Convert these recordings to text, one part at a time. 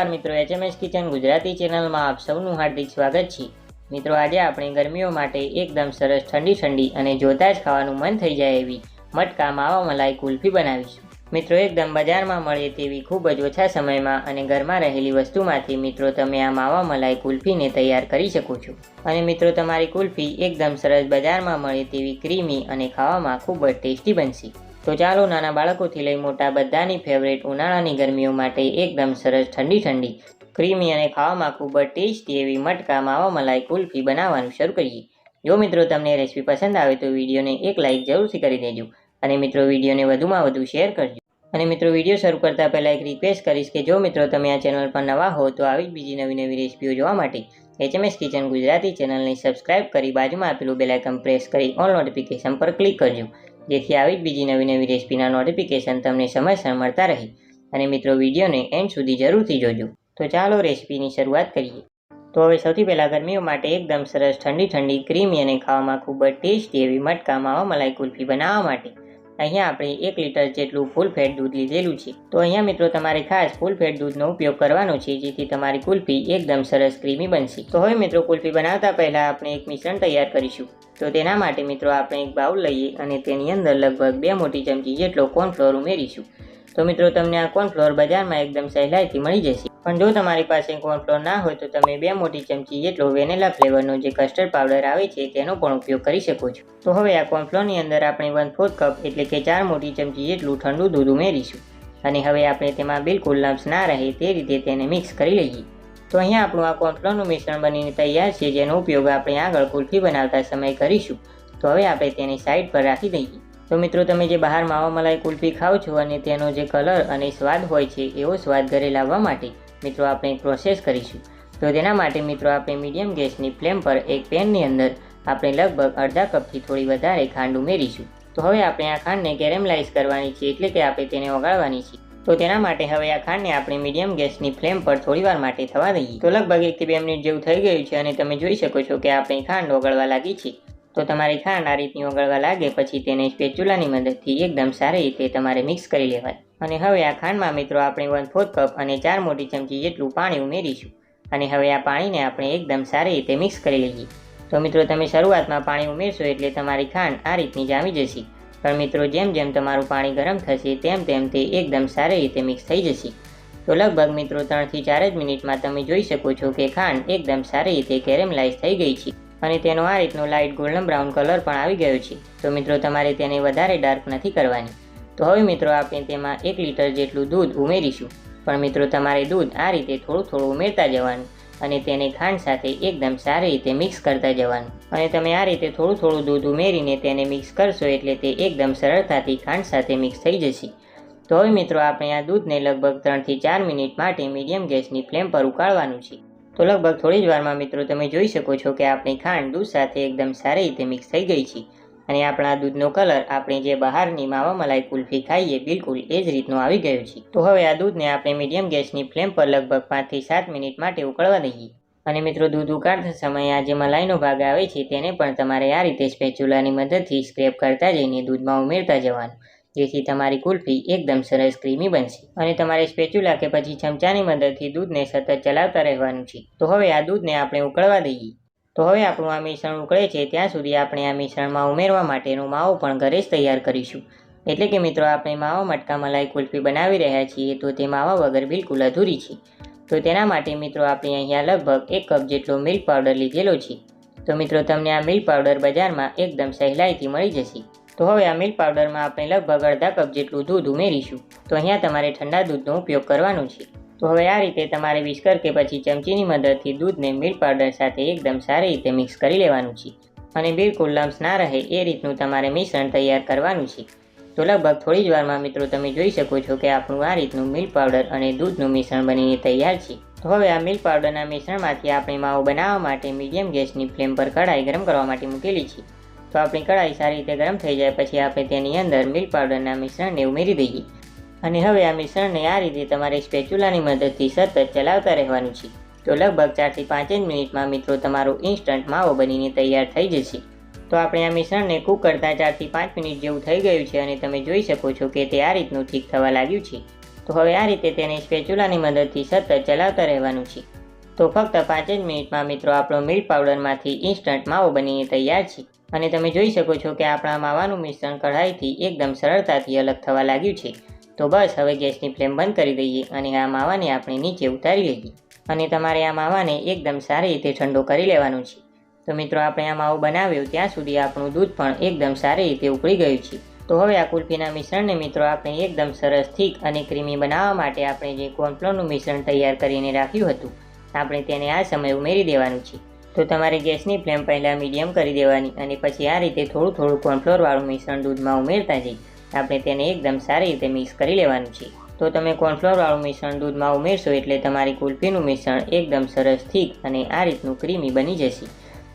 नमस्कार मित्रों, HMS kitchen Gujarati channel में आप सबનું हार्दिक स्वागत છે। મિત્રો આજે આપણે ગરમીઓ માટે એકદમ સરસ ઠંડી ઠંડી અને જોતા જ ખાવાનું મન થઈ જાય એવી મટકા માવા મલાઈ કુલ્ફી બનાવીશું। મિત્રો એકદમ બજારમાં મળે તેવી ખૂબ જ ઓછા સમયમાં અને ઘરમાં રહેલી વસ્તુમાંથી મિત્રો તમે આ માવા મલાઈ કુલ્ફીને તૈયાર કરી શકો છો। અને મિત્રો તમારી કુલ્ફી એકદમ સરસ બજારમાં મળે તેવી ક્રીમી અને ખાવામાં ખૂબ જ ટેસ્ટી બનશે। तो चालो नाना बाळकोथी लई मोटा बधानी फेवरेट उनाळानी गरमीओ माटे एकदम सरस ठंडी ठंडी क्रीमी अने खावामां खूब ज टेस्टी एवी मटका मावा मलाई कुल्फी बनाववानुं शरू करीए। जो मित्रों तमने रेसिपी पसंद आवे तो विडियोने एक लाइक जरूरथी करी देजो अने मित्रों विडियोने वधुमां वधु शेर करजो। अने मित्रों विडियो शरू करता पहला एक रिक्वेस्ट करीश के जो मित्रों तमे आ चेनल पर नवा हो तो आवी ज बीजी नवी नवी रेसिपीओ जोवा माटे HMS किचन गुजराती चेनलने सब्सक्राइब करी बाजुमां आपेलुं बेल आइकन प्रेस करी ऑल नोटिफिकेशन पर क्लिक करजो, जेथी आवी ज बीजी नवी नवी रेसिपीना नोटिफिकेशन तमने समयसर मळता रहे। अने मित्रों विडियोने एंड सुधी जरूरथी जोजो। तो चालो रेसिपीनी शरूआत करीए। तो हवे सौथी पहेला गरमीओ माटे एकदम सरस ठंडी ठंडी क्रीमी अने खावामां खूब ज टेस्टी एवी मटका मावा मलाई कुल्फी बनाववा माटे अहींया आपणे 1 लीटर जेटलुं फूल फेट दूध लीधेलुं छे। तो अहींया मित्रों तमारे खास फूल फेट दूधनो उपयोग करवानो छे, जेथी तमारी कुल्फी एकदम सरस क्रीमी बनशे। तो हवे मित्रों कुल्फी बनावता पहेला आपणे एक मिश्रण तैयार करीशुं। तो तेना माटे मित्रों आपणे एक बाउल लईए अने तेनी अंदर लगभग 2 मोटी चमची जेटलो कॉर्नफ्लोर उमेरीशुं। तो मित्रों तमने आ कॉर्नफ्लोर बजारमां एकदम सहेलाईथी मळी जशे, पण जो तमारी पासे कॉर्नफ्लोर ना होय तो तमे 2 मोटी चमची जेटलो वेनिला फ्लेवरनो जे कस्टर्ड पाउडर आवे छे तेनो पण उपयोग करी शको छो। तो हवे आ कॉर्नफ्लोरनी अंदर आपणे 1/4 कप एटले के 4 मोटी चमची जेटलुं ठंडू दूध उमेरीशुं अने हवे आपणे तेमां बिलकुल लम्स ना रहे ते रीते तेने मिक्स करी लईए। तो अहींया आपणुं आ कॉर्नफ्लोरनुं मिश्रण बनीने तैयार छे, जेनो उपयोग आपणे आगळ कुल्फी बनावता समय करीशुं। तो हवे आपणे तेने साइड पर राखी दईए। तो मित्रों तमे जे बहार मावा मलाई कुल्फी खाओ छो अने तेनो जे कलर अने स्वाद होय छे एवो स्वाद घरे लाववा माटे मित्रों आपणे एक प्रोसेस करीशुं। तो तेना माटे मित्रों आपणे मीडियम गैसनी फ्लेम पर एक पेननी अंदर आपणे लगभग अर्धा कपथी थोड़ी वधारे खांड उमेरीशुं। तो हवे आपणे आ खांडने केरेमलाइज करवानी छे, एटले के आपणे तेने ओगाळवानी छे। तो तेना माटे हवे आ खांडने आपणे मीडियम गैसनी फ्लेम पर थोड़ीवार माटे थवा दईए। तो लगभग 1 થી 2 मिनिट जेवुं थई गयुं छे अने तमे जोई शको छो के आपणी खांड ओगळवा लागी छे। तो तमारी खांड आ रीतनी ओगळवा लागे पछी तेने स्पेच्युलानी मददथी एकदम सारी रीते तमारे मिक्स करी लेवाय। अने हवे आ खांडमां मित्रों आपणे 1/4 कप अने 4 मोटी चमची जेटलुं पाणी उमेरीशुं अने हवे आ पाणीने आपणे एकदम सारी रीते मिक्स करी लईए। तो मित्रों तमे शरूआतमां पाणी उमेरशो एटले तमारी खांड आ रीतनी जामी जशे, पण मित्रों जेम जेम तमारुं पाणी गरम थशे तेम तेम ते एकदम सारी रीते मिक्स थई जशे। तो लगभग मित्रों 3 થી 4 જ मिनिटमां तमे जोई शको छो के खांड एकदम सारी रीते केरेमलाइज थई गई छे અને તેનો આ રીતનો લાઇટ ગોલ્ડન બ્રાઉન કલર પણ આવી ગયો છે। તો મિત્રો તમારે તેને વધારે ડાર્ક નથી કરવાની। તો હવે મિત્રો આપણે તેમાં 1 લિટર જેટલું દૂધ ઉમેરીશું, પણ મિત્રો તમારે દૂધ આ રીતે થોડું થોડું ઉમેરતા જવાનું અને તેને ખાંડ સાથે એકદમ સારી રીતે મિક્સ કરતા જવાનું। અને તમે આ રીતે થોડું થોડું દૂધ ઉમેરીને તેને મિક્સ કરશો એટલે તે એકદમ સરળતાથી ખાંડ સાથે મિક્સ થઈ જશે। તો હવે મિત્રો આપણે આ દૂધને લગભગ 3 થી 4 મિનિટ માટે મીડિયમ ગેસની ફ્લેમ પર ઉકાળવાનું છે। तो लगभग थोड़ी ज वारमां मित्रों तमे जोई शको छो के आपणी खांड दूध साथे एकदम सारी रीते मिक्स थई गई छे अने आपणा दूधनो कलर आपणे जे बहारनी मावा मलाई कुल्फी खाईए बिलकुल ए ज रीतनो आवी गयो छे। तो हवे आ दूधने आपणे मीडियम गैसनी फ्लेम पर लगभग 5 થી 7 मिनिट माटे उकळवा दईए। अने मित्रों दूध उकाळता समये आ जे मलाईनो भाग आवे छे तेने पण तमारे आ रीते स्पेच्युलानी मददथी स्क्रेप करता जईने दूधमां उमेरता जवानुं, जेथी तमारी कुल्फी एकदम सरस क्रीमी बनशे। अने तमारे स्पेच्युला के पछी चमचानी मददथी दूधने सतत चलावता रहेवानुं छे। तो हवे आ दूधने आपणे उकळवा दईए। तो हवे आपणुं आ मिश्रण उकळे छे त्यां सुधी आपणे आ मिश्रणमां उमेरवा माटेनो मावो पण घरे ज तैयार करीशुं। एटले के मित्रों आपणे मावा मटका मलाई कुल्फी बनावी रह्या छीए तो ते मावा वगर बिलकुल अधूरी छे। तो तेना माटे मित्रों आपणे अहींया लगभग 1 कप जेटलो मिल्क पाउडर लीधेलो छे। तो मित्रों तमने आ मिल्क पाउडर बजारमां एकदम सहेलाईथी मळी जशे। तो हवे आ मिल्क पाउडर में आपणे लगभग अर्धा कप जेटलुं दूध उमेरीशुं। तो अहींया तमारे ठंडा दूधनो उपयोग करवानो छे। तो हवे आ रीते तमारे विस्कर के पछी चमचीनी मददथी दूधने मिल्क पाउडर साथे एकदम सारी रीते मिक्स करी लेवानुं छे अने बिलकुल लम्स ना रहे ए रीतनुं तमारे मिश्रण तैयार करवानुं छे। तो लगभग थोड़ी ज वारमां मित्रों तमे जोई शको छो के आपणुं आ रीतनुं मिल्क पाउडर अने दूधनुं मिश्रण बनीने तैयार छे। तो हवे आ मिल्क पाउडरना मिश्रणमांथी आपणे माવો बनाववा माटे मीडियम गैसनी फ्लेम पर कढ़ाई गरम करवा माटे मूकेली छे। तो अपनी कढ़ाई सारी रीते गरम थई जाए पछी आपणे तेनी अंदर मिल्क पाउडरना मिश्रणने उमेरी दईए अने हवे आ मिश्रणने आ रीते तमारे स्पेच्युलानी मददथी सतत चलावता रहेवानुं छे। तो लगभग 4 થી 5 જ मिनिटमां मित्रों तमारो इन्स्टंट मावो बनीने तैयार थई जशे। तो आपणे आ मिश्रणने कूक करता 4 થી 5 मिनिट जेवुं थई गयुं छे अने तमे जोई शको छो के ते आ रीतनुं ठीक थवा लाग्युं छे। તો હવે આ રીતે તેને સ્પેચ્યુલાની મદદથી સતત ચલાવતા રહેવાનું છે. તો ફક્ત 5 જ મિનિટમાં મિત્રો આપણો મિલ્ક પાવડરમાંથી ઇન્સ્ટન્ટ માવો બનીને તૈયાર છે. અને તમે જોઈ શકો છો કે આપણા માવાનું મિશ્રણ કઢાઈથી એકદમ સરળતાથી અલગ થવા લાગ્યું છે. તો બસ હવે ગેસની ફ્લેમ બંધ કરી દઈએ અને આ માવાને આપણે નીચે ઉતારી લઈએ. અને તમારે આ માવાને એકદમ સારી રીતે ઠંડો કરી લેવાનો છે. તો મિત્રો આપણે આ માવો બનાવ્યો ત્યાં સુધી આપણું દૂધ પણ એકદમ સારી રીતે ઉકળી ગયું છે. તો હવે આ કુલ્ફીના મિશ્રણને મિત્રો આપણે એકદમ સરસ થીક અને ક્રીમી બનાવવા માટે આપણે જે કોર્નફ્લોરનું મિશ્રણ તૈયાર કરીને રાખ્યું હતું આપણે તેને આ સમયે ઉમેરી દેવાનું છે. તો તમારે ગેસની ફ્લેમ પહેલાં મીડિયમ કરી દેવાની અને પછી આ રીતે થોડું થોડું કોર્નફ્લોરવાળું મિશ્રણ દૂધમાં ઉમેરતા જઈ આપણે તેને એકદમ સારી રીતે મિક્સ કરી લેવાનું છે. તો તમે કોર્નફ્લોરવાળું મિશ્રણ દૂધમાં ઉમેરશો એટલે તમારી કુલ્ફીનું મિશ્રણ એકદમ સરસ થીક અને આ રીતનું ક્રીમી બની જશે.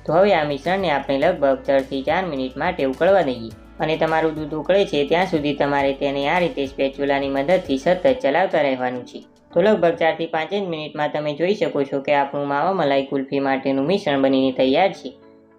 તો હવે આ મિશ્રણને આપણે લગભગ 3 થી 4 મિનિટ માટે ઉકળવા દઈએ. અને તમારું દૂધ ઉકળે છે ત્યાં સુધી તમારે તેને આ રીતે સ્પેચ્યુલાની મદદથી સતત ચલાવતા રહેવાનું છે. તો લગભગ 4 થી 5 જ મિનિટમાં તમે જોઈ શકો છો કે આપણું માવા મલાઈ કુલ્ફી માટેનું મિશ્રણ બનીને તૈયાર છે.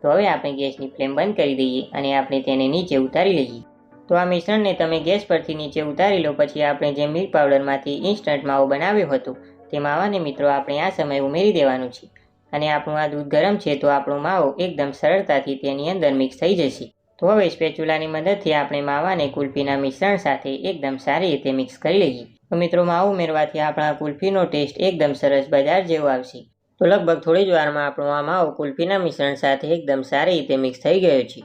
તો હવે આપણે ગેસની ફ્લેમ બંધ કરી દઈએ અને આપણે તેને નીચે ઉતારી લઈએ. તો આ મિશ્રણને તમે ગેસ પરથી નીચે ઉતારી લો પછી આપણે જે મિલ્ક પાવડરમાંથી ઇન્સ્ટન્ટ માવો બનાવ્યો હતો તે માવાને મિત્રો આપણે આ સમયે ઉમેરી દેવાનું છે. અને આપણું આ દૂધ ગરમ છે તો આપણો માવો એકદમ સરળતાથી તેની અંદર મિક્સ થઈ જશે. તો હવે સ્પેચ્યુલાની મદદથી આપણે માવાને કુલ્ફીના મિશ્રણ સાથે એકદમ સારી રીતે મિક્સ કરી લઈએ. તો મિત્રો માવો ઉમેરવાથી આપણા કુલ્ફીનો ટેસ્ટ એકદમ સરસ બજાર જેવો આવશે. તો લગભગ થોડી જ વારમાં આપણો આ માવો કુલ્ફીના મિશ્રણ સાથે એકદમ સારી રીતે મિક્સ થઈ ગયો છે.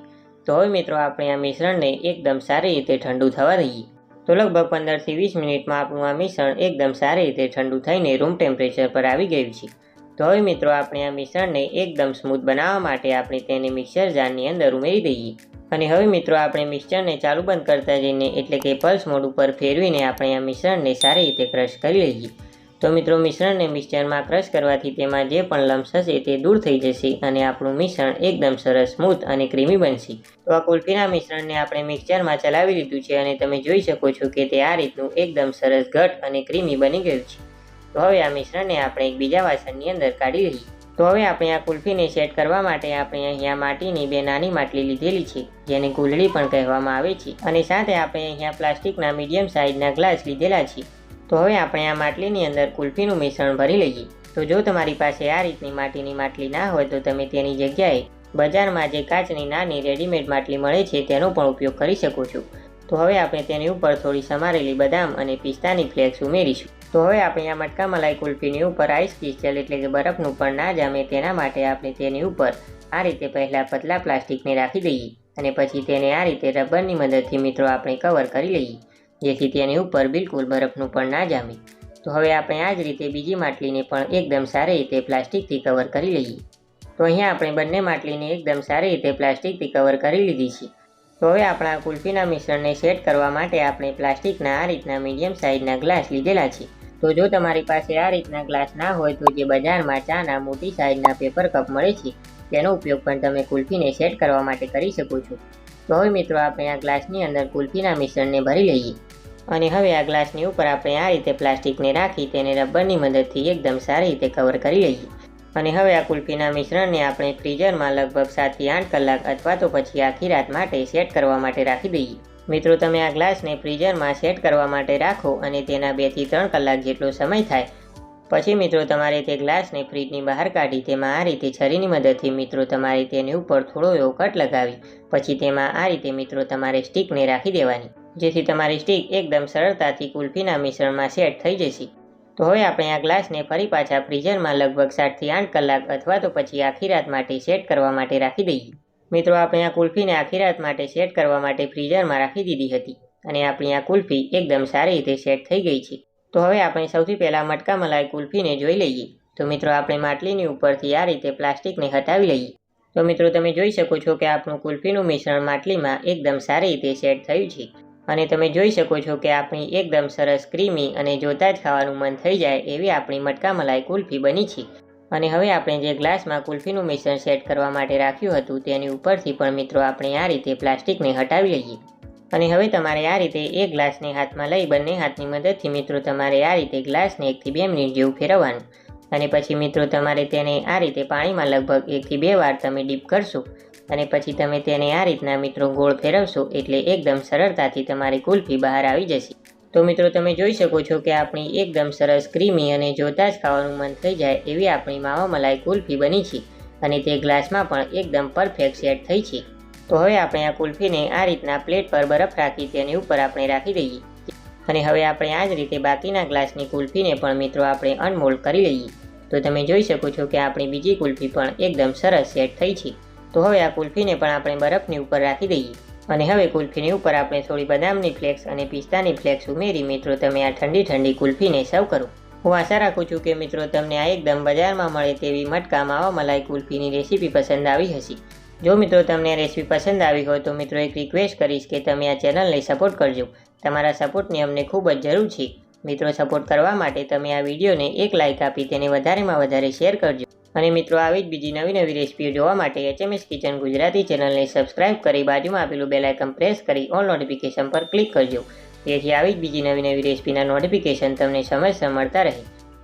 તો હવે મિત્રો આપણે આ મિશ્રણને એકદમ સારી રીતે ઠંડુ થવા દઈએ. તો લગભગ 15 થી 20 મિનિટમાં આપણું આ મિશ્રણ એકદમ સારી રીતે ઠંડુ થઈને રૂમ ટેમ્પરેચર પર આવી ગયું છે. તો હવે મિત્રો આપણે આ મિશ્રણને એકદમ સ્મૂથ બનાવવા માટે આપણે તેને મિક્સર જારની અંદર ઉમેરી દઈએ. અને હવે મિત્રો આપણે મિક્સરને ચાલુ બંધ કરતા જઈને એટલે કે પલ્સ મોડ ઉપર ફેરવીને આપણે આ મિશ્રણને સારી રીતે ક્રશ કરી લઈએ. તો મિત્રો મિશ્રણને મિક્સરમાં ક્રશ કરવાથી તેમાં જે પણ લમ્સ હશે તે દૂર થઈ જશે અને આપણું મિશ્રણ એકદમ સરસ સ્મૂથ અને ક્રીમી બનશે. તો આ કુલ્ફીના મિશ્રણને આપણે મિક્સરમાં ચલાવી લીધું છે અને તમે જોઈ શકો છો કે તે આ રીતનું એકદમ સરસ ઘટ અને ક્રીમી બની ગયું છે. તો હવે આ મિશ્રણને આપણે એક બીજા વાસણની અંદર કાઢી લઈએ. તો હવે આપણે આ કુલ્ફીને સેટ કરવા માટે આપણે અહીંયા માટીની 2 નાની માટલી લીધેલી છે જેને કુલડી પણ કહેવામાં આવે છે. અને સાથે આપણે અહીંયા પ્લાસ્ટિકના મીડિયમ સાઇઝના ગ્લાસ લીધેલા છે. તો હવે આપણે આ માટલીની અંદર કુલ્ફીનું મિશ્રણ ભરી લઈએ. તો જો તમારી પાસે આ રીતની માટીની માટલી ના હોય તો તમે તેની જગ્યાએ બજારમાં જે કાચની નાની રેડીમેડ માટલી મળે છે તેનો પણ ઉપયોગ કરી શકો છો. તો હવે આપણે તેની ઉપર થોડી સમારેલી બદામ અને પિસ્તાની ફ્લેક્સ ઉમેરીશું. તો હવે આપણે આ મટકા મલાઈ કુલ્ફીની ઉપર આઈસ ક્રિસ્ટલ એટલે કે બરફનું પણ ના જામે તેના માટે આપણે તેની ઉપર આ રીતે પહેલાં પતલા પ્લાસ્ટિકને રાખી દઈએ અને પછી તેને આ રીતે રબરની મદદથી મિત્રો આપણે કવર કરી લઈએ જેથી તેની ઉપર બિલકુલ બરફનું પણ ના જામે. તો હવે આપણે આ જ રીતે બીજી માટલીને પણ એકદમ સારી રીતે પ્લાસ્ટિકથી કવર કરી લઈએ. તો અહીંયા આપણે બંને માટલીને એકદમ સારી રીતે પ્લાસ્ટિકથી કવર કરી લીધી છે. તો હવે આપણા કુલ્ફીના મિશ્રણને સેટ કરવા માટે આપણે પ્લાસ્ટિકના આ રીતના મીડિયમ સાઇઝના ગ્લાસ લીધેલા છે. તો જો તમારી પાસે આ રીતના ગ્લાસ ના હોય તો જે બજારમાં ચાના મોટી સાઇઝના પેપર કપ મળે છે તેનો ઉપયોગ પણ તમે કુલ્ફીને સેટ કરવા માટે કરી શકો છો. તો હવે મિત્રો આપણે આ ગ્લાસની અંદર કુલ્ફીના મિશ્રણને ભરી લઈએ અને હવે આ ગ્લાસની ઉપર આપણે આ રીતે પ્લાસ્ટિકને રાખી તેને રબરની મદદથી એકદમ સારી રીતે કવર કરી લઈએ. અને હવે આ કુલ્ફીના મિશ્રણને આપણે ફ્રીઝરમાં લગભગ 7 થી 8 કલાક અથવા તો પછી આખી રાત માટે સેટ કરવા માટે રાખી દઈએ. મિત્રો તમે આ ગ્લાસને ફ્રીઝરમાં સેટ કરવા માટે રાખો અને તેના 2 થી 3 કલાક જેટલો સમય થાય પછી મિત્રો તમારે તે ગ્લાસને ફ્રીજની બહાર કાઢી તેમાં આ રીતે છરીની મદદથી મિત્રો તમારે તેની ઉપર થોડો એવો કટ લગાવી પછી તેમાં આ રીતે મિત્રો તમારે સ્ટીકને રાખી દેવાની જેથી તમારી સ્ટીક એકદમ સરળતાથી કુલ્ફીના મિશ્રણમાં સેટ થઈ જશે. તો હવે આપણે આ ગ્લાસને ફરી પાછા ફ્રીઝરમાં લગભગ 7 થી 8 કલાક અથવા તો પછી આખી રાત માટે સેટ કરવા માટે રાખી દઈએ. મિત્રો આપણે આ કુલ્ફીને આખી રાત માટે સેટ કરવા માટે ફ્રીઝરમાં રાખી દીધી હતી અને આપણી આ કુલ્ફી એકદમ સારી રીતે સેટ થઈ ગઈ છે. તો હવે આપણે સૌથી પહેલાં મટકા મલાઈ કુલ્ફીને જોઈ લઈએ. તો મિત્રો આપણે માટલીની ઉપરથી આ રીતે પ્લાસ્ટિકને હટાવી લઈએ. તો મિત્રો તમે જોઈ શકો છો કે આપણું કુલ્ફીનું મિશ્રણ માટલીમાં એકદમ સારી રીતે સેટ થયું છે અને તમે જોઈ શકો છો કે આપણી એકદમ સરસ ક્રીમી અને જોતાં જ ખાવાનું મન થઈ જાય એવી આપણી મટકા મલાઈ કુલ્ફી બની છે. અને હવે આપણે જે ગ્લાસમાં કુલ્ફીનું મિશ્રણ સેટ કરવા માટે રાખ્યું હતું તેની ઉપરથી પણ મિત્રો આપણે આ રીતે પ્લાસ્ટિકને હટાવી લઈએ. અને હવે તમારે આ રીતે એક ગ્લાસને હાથમાં લઈ બંને હાથની મદદથી મિત્રો તમારે આ રીતે ગ્લાસને 1 થી 2 મિનિટ જેવું ફેરવવાનું અને પછી મિત્રો તમારે તેને આ રીતે પાણીમાં લગભગ 1 થી 2 વાર તમે ડીપ કરશો અને પછી તમે તેને આ રીતના મિત્રો ગોળ ફેરવશો એટલે એકદમ સરળતાથી તમારી કુલ્ફી બહાર આવી જશે. તો મિત્રો તમે જોઈ શકો છો કે આપણી એકદમ સરસ ક્રીમી અને જોતાં જ ખાવાનું મન થઈ જાય એવી આપણી માવા મલાઈ કુલ્ફી બની છે અને તે ગ્લાસમાં પણ એકદમ પરફેક્ટ સેટ થઈ છે। તો હવે આપણે આ કુલ્ફીને આ રીતના પ્લેટ પર બરફ રાખી તેની ઉપર આપણે રાખી દઈએ અને હવે આપણે આ જ રીતે બાકીના ગ્લાસની કુલ્ફીને પણ મિત્રો આપણે અનમોલ્ડ કરી લઈએ। તો તમે જોઈ શકો છો કે આપણી બીજી કુલ્ફી પણ એકદમ સરસ સેટ થઈ છે। તો હવે આ કુલ્ફીને પણ આપણે બરફની ઉપર રાખી દઈએ અને હવે કુલ્ફીની ઉપર આપણે થોડી બદામની ફ્લેક્સ અને પિસ્તાની ફ્લેક્સ ઉમેરી મિત્રો તમે આ ઠંડી ઠંડી કુલ્ફીને સર્વ કરો। હું આશા રાખું છું કે મિત્રો તમને આ એકદમ બજારમાં મળે તેવી મટકા માવા મલાઈ કુલ્ફીની રેસીપી પસંદ આવી હશે। જો મિત્રો તમને આ રેસીપી પસંદ આવી હોય તો મિત્રો એક રિક્વેસ્ટ કરીશ કે તમે આ ચેનલને સપોર્ટ કરજો। તમારા સપોર્ટની અમને ખૂબ જ જરૂર છે। મિત્રો સપોર્ટ કરવા માટે તમે આ વિડીયોને એક લાઇક આપી તેને વધારેમાં વધારે શેર કરજો અને મિત્રો આવી જ બીજી નવી રેસીપીઓ જોવા માટે HMS કિચન ગુજરાતી ચેનલને સબસ્ક્રાઇબ કરી બાજુમાં આપેલું બેલ આઇકન પ્રેસ કરી ઓલ નોટિફિકેશન પર ક્લિક કરજો જેથી આવી જ બીજી નવી રેસીપીના નોટિફિકેશન તમને સમયસર મળતા રહે।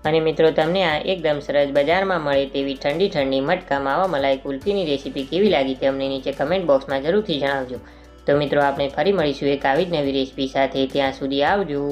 અને મિત્રો તમને આ એકદમ સરસ બજારમાં મળે તેવી ઠંડી ઠંડી મટકા માવા મલાઈ કુલ્ફીની રેસીપી કેવી લાગી તે અમને નીચે કમેન્ટ બોક્સમાં જરૂરથી જણાવજો। તો મિત્રો આપણે ફરી મળીશું એક આવી જ નવી રેસીપી સાથે। ત્યાં સુધી આવજો।